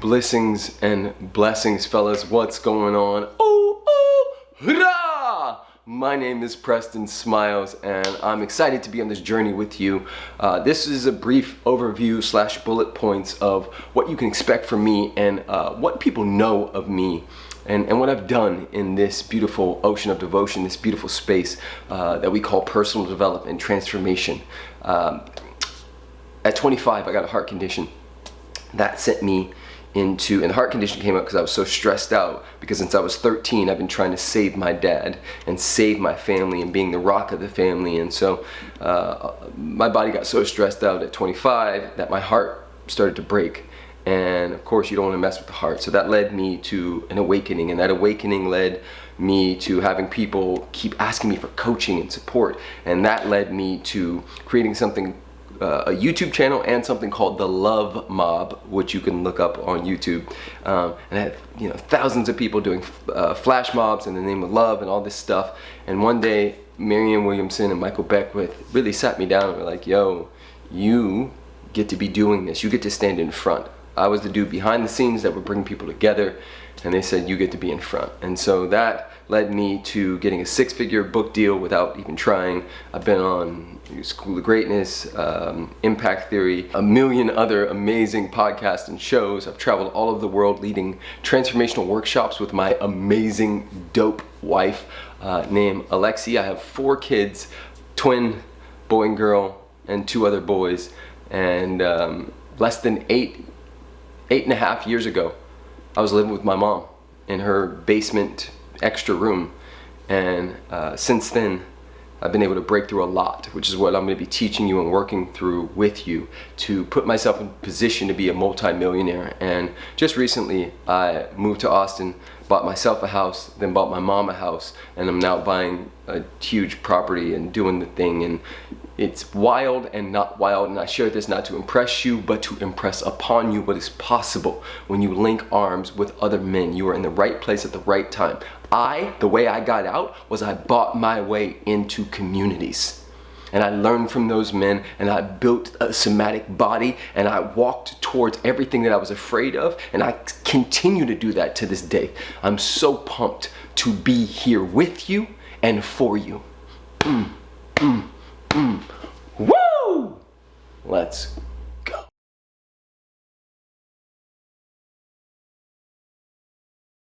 Blessings and blessings, fellas. What's going on? Oh, hurrah! My name is Preston Smiles, and I'm excited to be on this journey with you. This is a brief overview / bullet points of what you can expect from me and what people know of me. And what I've done in this beautiful ocean of devotion, this beautiful space that we call personal development and transformation. At 25, I got a heart condition. That sent me into, and the heart condition came up because I was so stressed out, because since I was 13 I've been trying to save my dad and save my family and being the rock of the family. And so my body got so stressed out at 25 that my heart started to break. And of course you don't want to mess with the heart, so that led me to an awakening, and that awakening led me to having people keep asking me for coaching and support, and that led me to creating something, a YouTube channel and something called the Love Mob, which you can look up on YouTube. And I had thousands of people doing flash mobs in the name of love and all this stuff. And one day Marianne Williamson and Michael Beckwith really sat me down and were like, yo, you get to be doing this, you get to stand in front. I was the dude behind the scenes that would bring people together, and they said you get to be in front. And so that led me to getting a 6-figure book deal without even trying. I've been on School of Greatness, Impact Theory, a million other amazing podcasts and shows. I've traveled all over the world leading transformational workshops with my amazing, dope wife named Alexi. I have 4 kids, twin boy and girl, and 2 other boys. And less than 8.5 years ago, I was living with my mom in her basement extra room, and since then I've been able to break through a lot, which is what I'm going to be teaching you and working through with you to put myself in position to be a multi-millionaire. And just recently I moved to Austin, bought myself a house, then bought my mom a house, and I'm now buying a huge property and doing the thing. And it's wild and not wild, and I share this not to impress you, but to impress upon you what is possible when you link arms with other men. You are in the right place at the right time. The way I got out was I bought my way into communities. And I learned from those men, and I built a somatic body, and I walked towards everything that I was afraid of, and I continue to do that to this day. I'm so pumped to be here with you and for you. Woo! Let's